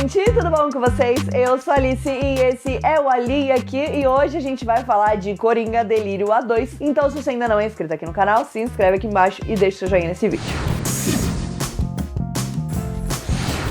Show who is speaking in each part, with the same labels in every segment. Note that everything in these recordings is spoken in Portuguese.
Speaker 1: gente, tudo bom com vocês? Eu sou a Alice e esse é o Ali aqui e hoje a gente vai falar de Coringa Delírio A2. Então se você ainda não é inscrito aqui no canal, se inscreve aqui embaixo e deixa seu joinha nesse vídeo.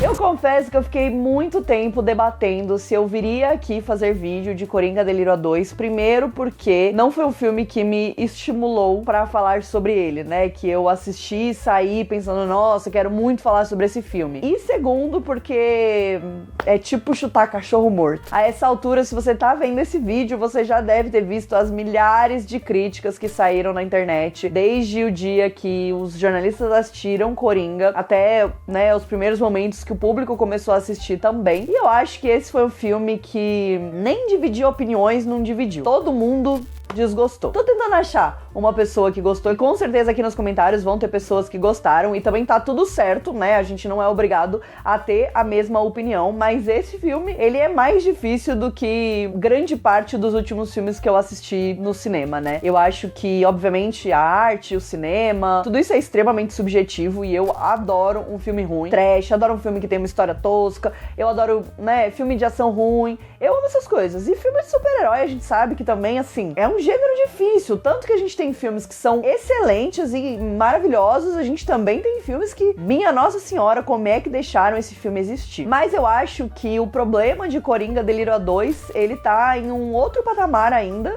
Speaker 1: Eu confesso que eu fiquei muito tempo debatendo se eu viria aqui fazer vídeo de Coringa Delírio A2, primeiro porque não foi um filme que me estimulou pra falar sobre ele, né, que eu assisti e saí pensando, nossa, quero muito falar sobre esse filme. E segundo porque é tipo chutar cachorro morto. A essa altura, se você tá vendo esse vídeo, você já deve ter visto as milhares de críticas que saíram na internet, desde o dia que os jornalistas assistiram Coringa, até, né, os primeiros momentos que o público começou a assistir também. E eu acho que esse foi um filme que nem dividiu opiniões, não dividiu. Todo mundo desgostou. Tô tentando achar uma pessoa que gostou e com certeza aqui nos comentários vão ter pessoas que gostaram e também tá tudo certo, né? A gente não é obrigado a ter a mesma opinião, mas esse filme, ele é mais difícil do que grande parte dos últimos filmes que eu assisti no cinema, né? Eu acho que, obviamente, a arte, o cinema, tudo isso é extremamente subjetivo e eu adoro um filme ruim, trash, adoro um filme que tem uma história tosca, eu adoro, né, filme de ação ruim, eu amo essas coisas. E filme de super-herói, a gente sabe que também, assim, é um gênero difícil, tanto que a gente tem filmes que são excelentes e maravilhosos, a gente também tem filmes que, minha Nossa Senhora, como é que deixaram esse filme existir? Mas eu acho que o problema de Coringa Delírio A2, ele tá em um outro patamar ainda,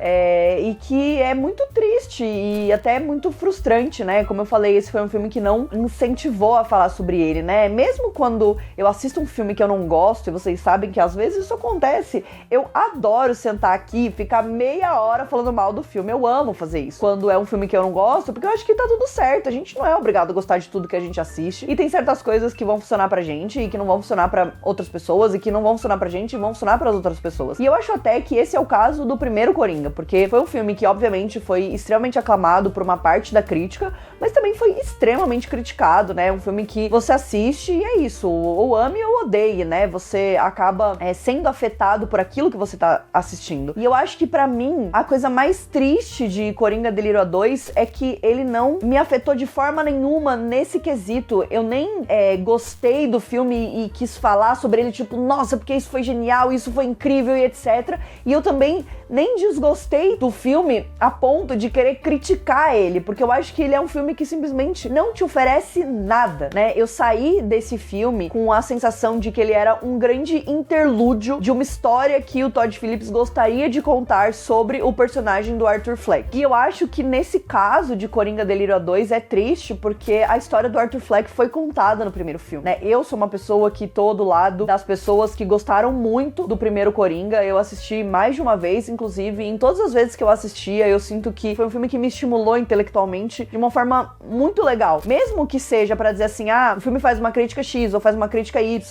Speaker 1: e que é muito triste e até muito frustrante, né? Como eu falei, esse foi um filme que não incentivou a falar sobre ele, né? Mesmo quando eu assisto um filme que eu não gosto, e vocês sabem que às vezes isso acontece, eu adoro sentar aqui e ficar meia hora falando mal do filme, eu amo fazer isso. Quando é um filme que eu não gosto, porque eu acho que tá tudo certo, a gente não é obrigado a gostar de tudo que a gente assiste, e tem certas coisas que vão funcionar pra gente, e que não vão funcionar pra outras pessoas, e que não vão funcionar pra gente, e vão funcionar pras outras pessoas. E eu acho até que esse é o caso do primeiro Coringa, porque foi um filme que, obviamente, foi extremamente aclamado por uma parte da crítica, mas também foi extremamente criticado, né? Um filme que você assiste e é isso, ou ame ou odeie, né? Você acaba sendo afetado por aquilo que você tá assistindo. E eu acho que pra mim, a coisa mais triste de Coringa Delírio A2 é que ele não me afetou de forma nenhuma nesse quesito. Eu nem gostei do filme e quis falar sobre ele, tipo, nossa, porque isso foi genial, isso foi incrível e etc. E eu também nem desgostei do filme a ponto de querer criticar ele, porque eu acho que ele é um filme que simplesmente não te oferece nada, né? Eu saí desse filme com a sensação de que ele era um grande interlúdio de uma história que o Todd Phillips gostaria de contar sobre o personagem do Arthur Fleck. E eu acho que nesse caso de Coringa Delírio A2 é triste porque a história do Arthur Fleck foi contada no primeiro filme, né? Eu sou uma pessoa que tô do lado das pessoas que gostaram muito do primeiro Coringa, eu assisti mais de uma vez, inclusive, em todas as vezes que eu assistia, eu sinto que foi um filme que me estimulou intelectualmente de uma forma muito legal. Mesmo que seja pra dizer assim, o filme faz uma crítica X, ou faz uma crítica Y,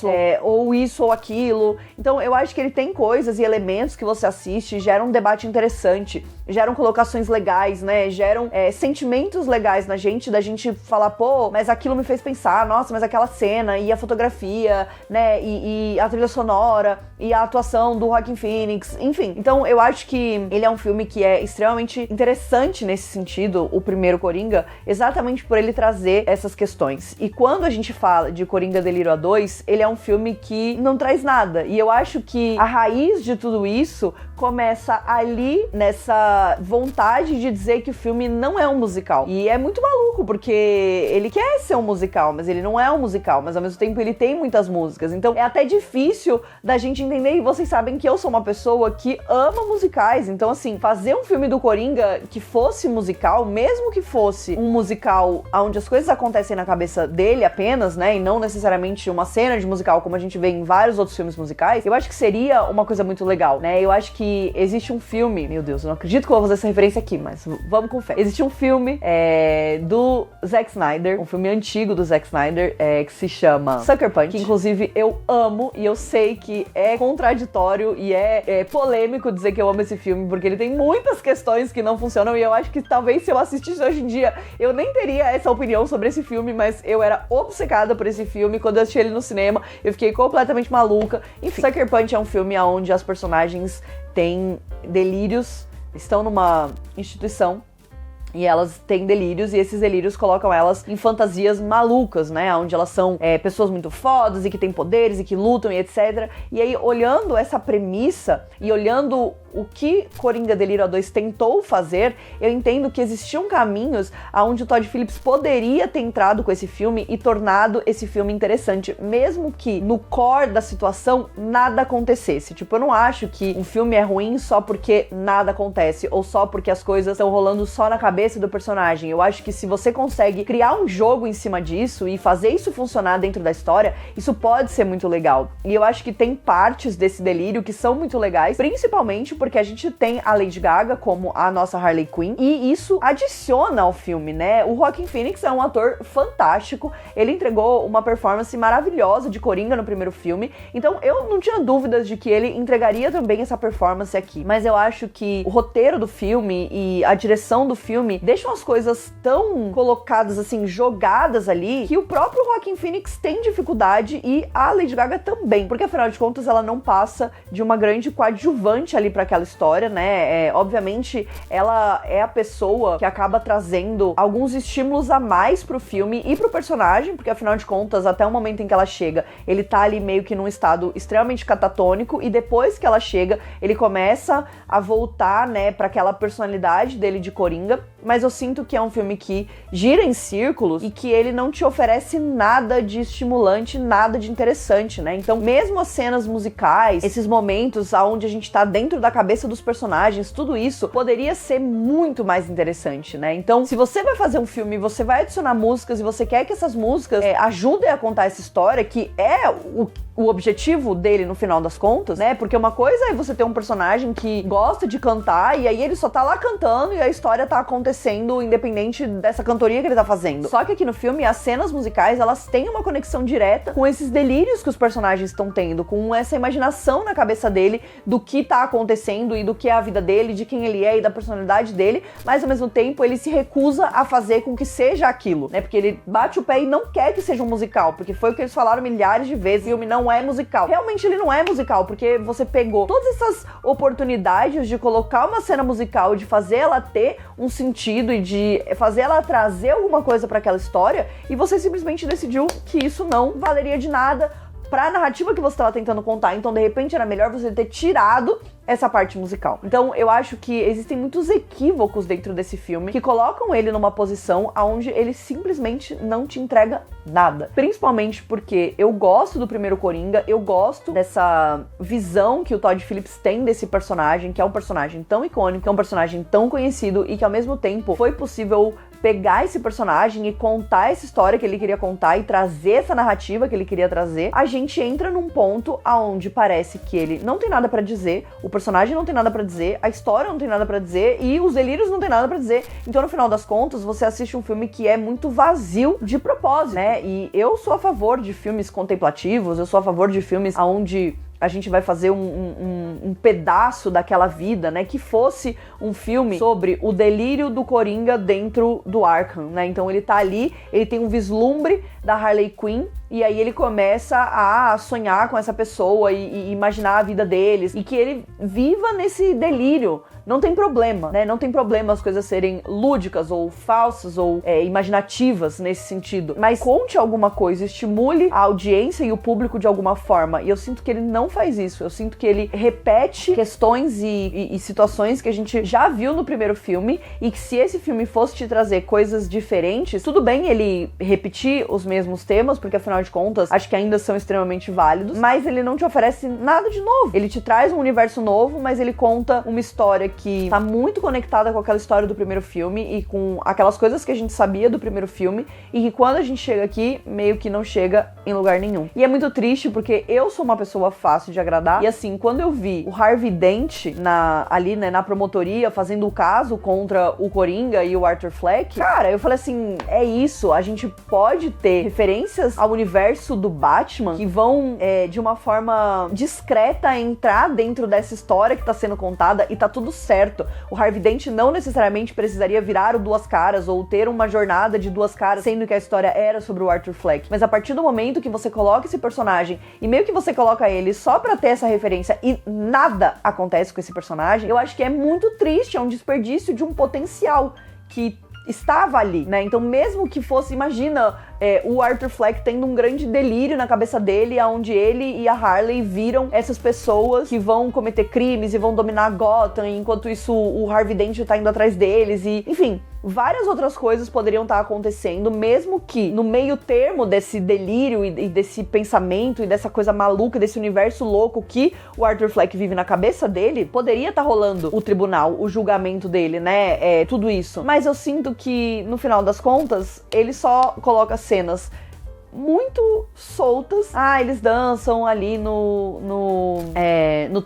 Speaker 1: ou isso ou aquilo. Então, eu acho que ele tem coisas e elementos que você assiste e gera um debate interessante, geram colocações legais, né? Geram sentimentos legais na gente, da gente falar, pô, mas aquilo me fez pensar, nossa, mas aquela cena, e a fotografia, né? E a trilha sonora, e a atuação do Joaquin Phoenix, enfim. Então, eu acho que ele é um filme que é extremamente interessante nesse sentido, o primeiro Coringa, exatamente por ele trazer essas questões. E quando a gente fala de Coringa Delírio A2, ele é um filme que não traz nada. E eu acho que a raiz de tudo isso começa ali nessa vontade de dizer que o filme não é um musical. E é muito maluco, porque ele quer ser um musical, mas ele não é um musical, mas ao mesmo tempo ele tem muitas músicas. Então é até difícil da gente entender, e vocês sabem que eu sou uma pessoa que ama musicais, então assim, fazer um filme do Coringa que fosse musical, mesmo que fosse um musical onde as coisas acontecem na cabeça dele apenas, né, e não necessariamente uma cena de musical como a gente vê em vários outros filmes musicais, eu acho que seria uma coisa muito legal, né? Eu acho que existe um filme, meu Deus, eu não acredito que eu vou fazer essa referência aqui, mas vamos com fé. Existe um filme do Zack Snyder, um filme antigo do Zack Snyder, que se chama Sucker Punch, que inclusive eu amo, e eu sei que é contraditório e é polêmico dizer que eu amo esse filme, porque ele tem muitas questões que não funcionam, e eu acho que talvez se eu assistisse hoje em dia, eu nem teria essa opinião sobre esse filme, mas eu era obcecada por esse filme. Quando eu assisti ele no cinema, eu fiquei completamente maluca. Enfim, Sucker Punch é um filme onde as personagens têm delírios, estão numa instituição e elas têm delírios, e esses delírios colocam elas em fantasias malucas, né, onde elas são pessoas muito fodas e que têm poderes e que lutam e etc. E aí, olhando essa premissa e olhando o que Coringa Delírio A2 tentou fazer, eu entendo que existiam caminhos aonde o Todd Phillips poderia ter entrado com esse filme e tornado esse filme interessante, mesmo que no core da situação nada acontecesse. Tipo, eu não acho que um filme é ruim só porque nada acontece, ou só porque as coisas estão rolando só na cabeça do personagem. Eu acho que se você consegue criar um jogo em cima disso e fazer isso funcionar dentro da história, isso pode ser muito legal. E eu acho que tem partes desse delírio que são muito legais, principalmente porque a gente tem a Lady Gaga como a nossa Harley Quinn, e isso adiciona ao filme, né? O Joaquin Phoenix é um ator fantástico, ele entregou uma performance maravilhosa de Coringa no primeiro filme, então eu não tinha dúvidas de que ele entregaria também essa performance aqui. Mas eu acho que o roteiro do filme e a direção do filme deixam as coisas tão colocadas, assim, jogadas ali, que o próprio Joaquin Phoenix tem dificuldade e a Lady Gaga também, porque afinal de contas ela não passa de uma grande coadjuvante ali pra aquela história, né? Obviamente ela é a pessoa que acaba trazendo alguns estímulos a mais pro filme e pro personagem, porque afinal de contas, até o momento em que ela chega, ele tá ali meio que num estado extremamente catatônico, e depois que ela chega, ele começa a voltar, né, pra aquela personalidade dele de Coringa. Mas eu sinto que é um filme que gira em círculos e que ele não te oferece nada de estimulante, nada de interessante, né? Então, mesmo as cenas musicais, esses momentos onde a gente tá dentro da cabeça dos personagens, tudo isso poderia ser muito mais interessante, né? Então, se você vai fazer um filme, você vai adicionar músicas e você quer que essas músicas ajudem a contar essa história, que é o objetivo dele no final das contas, né? Porque uma coisa é você ter um personagem que gosta de cantar e aí ele só tá lá cantando e a história tá acontecendo independente dessa cantoria que ele tá fazendo. Só que aqui no filme, as cenas musicais, elas têm uma conexão direta com esses delírios que os personagens estão tendo, com essa imaginação na cabeça dele do que tá acontecendo e do que é a vida dele, de quem ele é e da personalidade dele, mas ao mesmo tempo ele se recusa a fazer com que seja aquilo, né? Porque ele bate o pé e não quer que seja um musical, porque foi o que eles falaram milhares de vezes, o filme não é musical. Realmente ele não é musical, porque você pegou todas essas oportunidades de colocar uma cena musical, de fazer ela ter um sentido e de fazer ela trazer alguma coisa pra aquela história, e você simplesmente decidiu que isso não valeria de nada pra narrativa que você estava tentando contar. Então, de repente, era melhor você ter tirado essa parte musical. Então, eu acho que existem muitos equívocos dentro desse filme que colocam ele numa posição onde ele simplesmente não te entrega nada. Principalmente porque eu gosto do primeiro Coringa, eu gosto dessa visão que o Todd Phillips tem desse personagem, que é um personagem tão icônico, que é um personagem tão conhecido e que, ao mesmo tempo, foi possível pegar esse personagem e contar essa história que ele queria contar e trazer essa narrativa que ele queria trazer. A gente entra num ponto aonde parece que ele não tem nada pra dizer, o personagem não tem nada pra dizer, a história não tem nada pra dizer e os delírios não tem nada pra dizer. Então, no final das contas, você assiste um filme que é muito vazio de propósito, né? E eu sou a favor de filmes contemplativos, eu sou a favor de filmes onde a gente vai fazer um pedaço daquela vida, né? Que fosse um filme sobre o delírio do Coringa dentro do Arkham, né? Então ele tá ali, ele tem um vislumbre da Harley Quinn, e aí ele começa a sonhar com essa pessoa e imaginar a vida deles, e que ele viva nesse delírio. Não tem problema, né? Não tem problema as coisas serem lúdicas ou falsas ou imaginativas nesse sentido. Mas conte alguma coisa, estimule a audiência e o público de alguma forma. E eu sinto que ele não faz isso. Eu sinto que ele repete questões e situações que a gente já viu no primeiro filme, e que se esse filme fosse te trazer coisas diferentes, tudo bem ele repetir os mesmos temas, porque afinal de contas, acho que ainda são extremamente válidos, mas ele não te oferece nada de novo. Ele te traz um universo novo, mas ele conta uma história que tá muito conectada com aquela história do primeiro filme e com aquelas coisas que a gente sabia do primeiro filme, e que quando a gente chega aqui, meio que não chega em lugar nenhum. E é muito triste, porque eu sou uma pessoa fácil de agradar, e assim, quando eu vi o Harvey Dent ali, né, na promotoria, fazendo o caso contra o Coringa e o Arthur Fleck, cara, eu falei assim, é isso, a gente pode ter referências ao universo do Batman que vão, de uma forma discreta, entrar dentro dessa história que tá sendo contada, e tá tudo certo. O Harvey Dent não necessariamente precisaria virar o Duas Caras ou ter uma jornada de duas caras, sendo que a história era sobre o Arthur Fleck. Mas a partir do momento que você coloca esse personagem e meio que você coloca ele só pra ter essa referência e nada acontece com esse personagem, eu acho que é muito triste, é um desperdício de um potencial que estava ali, né? Então, mesmo que fosse, imagina o Arthur Fleck tendo um grande delírio na cabeça dele, onde ele e a Harley viram essas pessoas que vão cometer crimes e vão dominar Gotham, e enquanto isso o Harvey Dent tá indo atrás deles, e enfim, várias outras coisas poderiam estar acontecendo, mesmo que no meio termo desse delírio e desse pensamento e dessa coisa maluca, desse universo louco que o Arthur Fleck vive na cabeça dele, poderia estar rolando o tribunal, o julgamento dele, né? Tudo isso. Mas eu sinto que, no final das contas, ele só coloca cenas muito soltas. Eles dançam ali no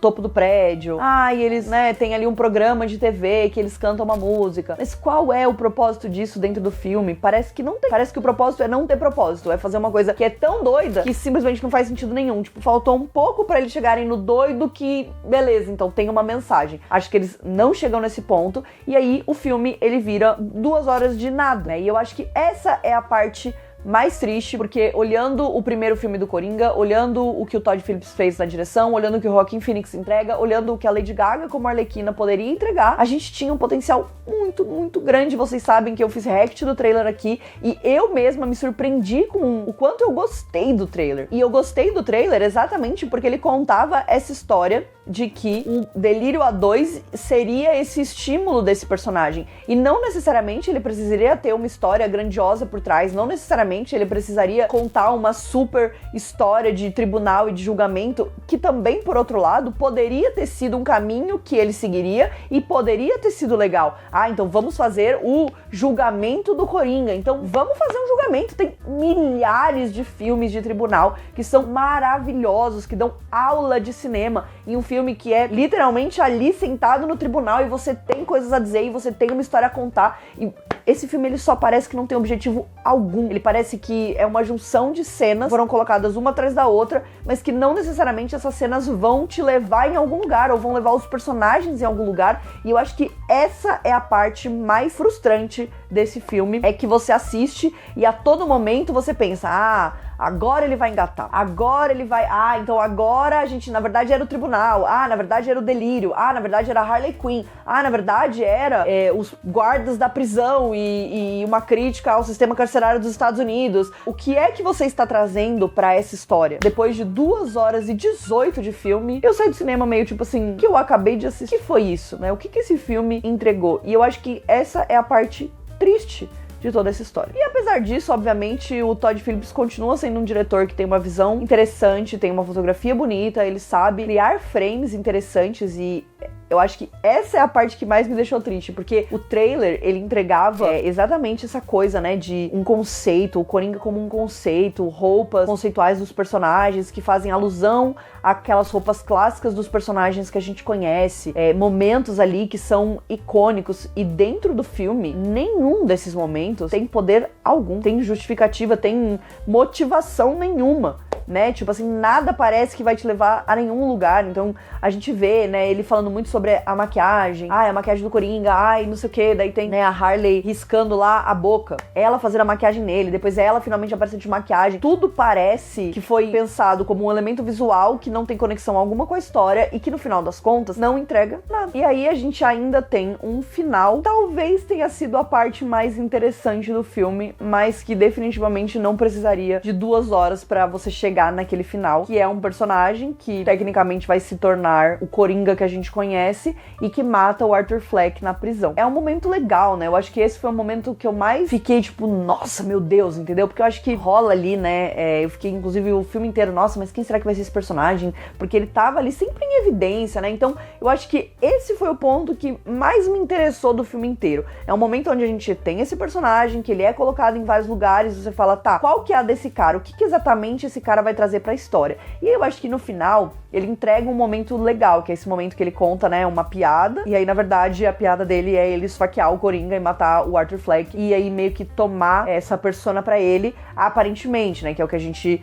Speaker 1: topo do prédio. E eles, né, tem ali um programa de TV que eles cantam uma música. Mas qual é o propósito disso dentro do filme? Parece que não tem. Parece que o propósito é não ter propósito. É fazer uma coisa que é tão doida que simplesmente não faz sentido nenhum. Tipo, faltou um pouco pra eles chegarem no doido que, beleza, então tem uma mensagem. Acho que eles não chegam nesse ponto. E aí o filme, ele vira 2 horas de nada, né? E eu acho que essa é a parte mais triste, porque olhando o primeiro filme do Coringa, olhando o que o Todd Phillips fez na direção, olhando o que o Joaquin Phoenix entrega, olhando o que a Lady Gaga como Arlequina poderia entregar, a gente tinha um potencial muito, muito grande. Vocês sabem que eu fiz react do trailer aqui e eu mesma me surpreendi com o quanto eu gostei do trailer. E eu gostei do trailer exatamente porque ele contava essa história de que o Delírio A2 seria esse estímulo desse personagem. E não necessariamente ele precisaria ter uma história grandiosa por trás, não necessariamente ele precisaria contar uma super história de tribunal e de julgamento, que também, por outro lado, poderia ter sido um caminho que ele seguiria e poderia ter sido legal. Então vamos fazer o julgamento do Coringa, então vamos fazer um julgamento. Tem milhares de filmes de tribunal que são maravilhosos, que dão aula de cinema, em um filme que é literalmente ali sentado no tribunal e você tem coisas a dizer e você tem uma história a contar. E esse filme, ele só parece que não tem objetivo algum. Ele parece que é uma junção de cenas, foram colocadas uma atrás da outra, mas que não necessariamente essas cenas vão te levar em algum lugar, ou vão levar os personagens em algum lugar. E eu acho que essa é a parte mais frustrante desse filme, é que você assiste e a todo momento você pensa, agora ele vai engatar, agora ele vai, então agora a gente, na verdade, era o tribunal, na verdade era o delírio, na verdade era a Harley Quinn, na verdade era os guardas da prisão e uma crítica ao sistema carcerário dos Estados Unidos. O que é que você está trazendo pra essa história? Depois de 2 horas e 18 de filme, eu saí do cinema meio tipo assim, que eu acabei de assistir, que foi isso, né? O que esse filme entregou? E eu acho que essa é a parte triste de toda essa história. E apesar disso, obviamente, o Todd Phillips continua sendo um diretor que tem uma visão interessante, tem uma fotografia bonita, ele sabe criar frames interessantes, e eu acho que essa é a parte que mais me deixou triste, porque o trailer, ele entregava exatamente essa coisa, né, de um conceito, o Coringa como um conceito, roupas conceituais dos personagens que fazem alusão àquelas roupas clássicas dos personagens que a gente conhece, momentos ali que são icônicos, e dentro do filme, nenhum desses momentos tem poder algum, tem justificativa, tem motivação nenhuma, né? Tipo assim, nada parece que vai te levar a nenhum lugar. Então a gente vê, né, ele falando muito sobre a maquiagem, a maquiagem do Coringa, não sei o que, daí tem, né, a Harley riscando lá a boca, ela fazendo a maquiagem nele, depois ela finalmente aparecendo de maquiagem. Tudo parece que foi pensado como um elemento visual que não tem conexão alguma com a história e que no final das contas não entrega nada. E aí a gente ainda tem um final, talvez tenha sido a parte mais interessante do filme, mas que definitivamente não precisaria de 2 horas pra você chegar naquele final, que é um personagem que tecnicamente vai se tornar o Coringa que a gente conhece e que mata o Arthur Fleck na prisão. É um momento legal, né? Eu acho que esse foi o momento que eu mais fiquei tipo, nossa, meu Deus, entendeu? Porque eu acho que rola ali, né? Eu fiquei, inclusive, o filme inteiro, nossa, mas quem será que vai ser esse personagem? Porque ele tava ali sempre em evidência, né? Então, eu acho que esse foi o ponto que mais me interessou do filme inteiro. É um momento onde a gente tem esse personagem, que ele é colocado em vários lugares, você fala, tá, qual que é a desse cara? O que exatamente esse cara vai trazer pra história? E eu acho que no final, ele entrega um momento legal, que é esse momento que ele conta, né, uma piada, e aí, na verdade, a piada dele é ele esfaquear o Coringa e matar o Arthur Fleck, e aí meio que tomar essa persona pra ele, aparentemente, né, que é o que a gente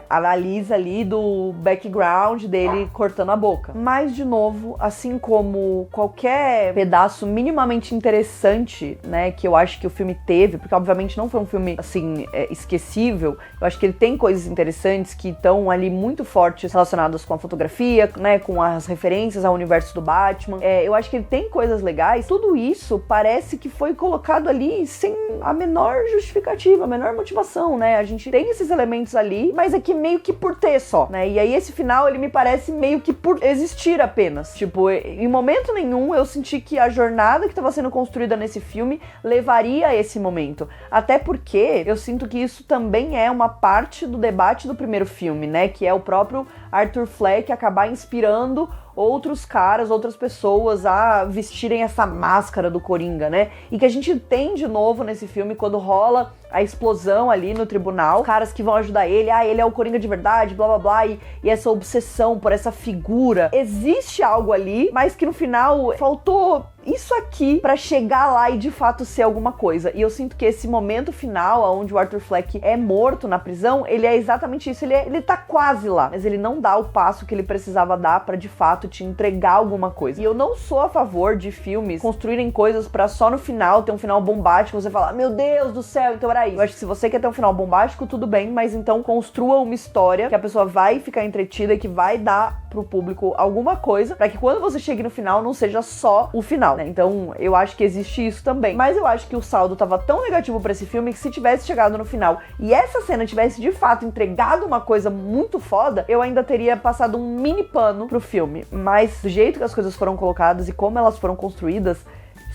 Speaker 1: analisa ali do background dele cortando a boca. Mas, de novo, assim como qualquer pedaço minimamente interessante, né, que eu acho que o filme teve, porque obviamente não foi um filme, assim, esquecível, eu acho que ele tem coisas interessantes, interessantes que estão ali muito fortes relacionadas com a fotografia, né, com as referências ao universo do Batman. Eu acho que ele tem coisas legais. Tudo isso parece que foi colocado ali sem a menor justificativa, a menor motivação, né? A gente tem esses elementos ali, mas é que meio que por ter só, né? E aí esse final, ele me parece meio que por existir apenas. Tipo, em momento nenhum eu senti que a jornada que estava sendo construída nesse filme levaria a esse momento. Até porque eu sinto que isso também é uma parte do debate do primeiro filme, né? Que é o próprio Arthur Fleck acabar inspirando outros caras, outras pessoas a vestirem essa máscara do Coringa, né? E que a gente tem de novo nesse filme quando rola a explosão ali no tribunal, os caras que vão ajudar ele, ele é o Coringa de verdade, blá blá blá, e essa obsessão por essa figura. Existe algo ali, mas que no final faltou isso aqui pra chegar lá e de fato ser alguma coisa. E eu sinto que esse momento final, onde o Arthur Fleck é morto na prisão, ele é exatamente isso, ele tá quase lá, mas ele não dá o passo que ele precisava dar pra de fato te entregar alguma coisa. E eu não sou a favor de filmes construírem coisas pra só no final ter um final bombástico, você falar, meu Deus do céu, então era isso. Eu acho que se você quer ter um final bombástico, tudo bem, mas então construa uma história que a pessoa vai ficar entretida e que vai dar pro público alguma coisa, pra que quando você chegue no final não seja só o final, né? Então eu acho que existe isso também. Mas eu acho que o saldo tava tão negativo pra esse filme que se tivesse chegado no final e essa cena tivesse de fato entregado uma coisa muito foda, eu ainda teria passado um mini pano pro filme. Mas do jeito que as coisas foram colocadas e como elas foram construídas,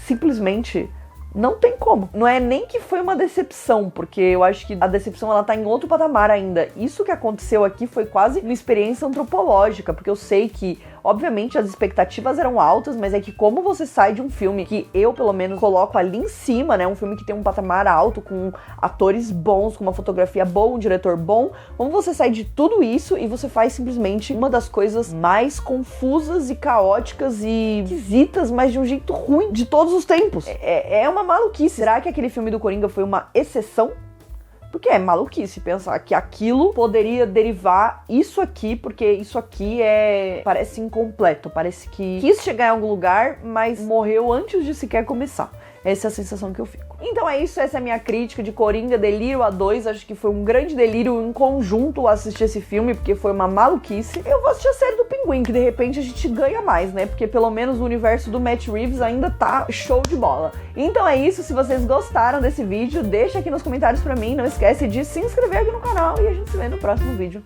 Speaker 1: simplesmente não tem como. Não é nem que foi uma decepção, porque eu acho que a decepção ela tá em outro patamar ainda. Isso que aconteceu aqui foi quase uma experiência antropológica, porque eu sei que, obviamente, as expectativas eram altas, mas é que como você sai de um filme que eu, pelo menos, coloco ali em cima, né, um filme que tem um patamar alto, com atores bons, com uma fotografia boa, um diretor bom, como você sai de tudo isso e você faz simplesmente uma das coisas mais confusas e caóticas e esquisitas, mas de um jeito ruim de todos os tempos. É uma maluquice. Será que aquele filme do Coringa foi uma exceção? Porque é maluquice pensar que aquilo poderia derivar isso aqui, porque isso aqui parece incompleto, parece que quis chegar em algum lugar, mas morreu antes de sequer começar. Essa é a sensação que eu fico. Então é isso, essa é a minha crítica de Coringa Delírio A2. Acho que foi um grande delírio em conjunto assistir esse filme, porque foi uma maluquice. Eu vou assistir a série do Pinguim, que de repente a gente ganha mais, né? Porque pelo menos o universo do Matt Reeves ainda tá show de bola. Então é isso, se vocês gostaram desse vídeo, deixa aqui nos comentários pra mim. Não esquece de se inscrever aqui no canal e a gente se vê no próximo vídeo.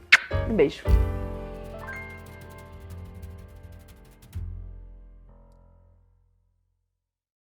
Speaker 1: Um beijo.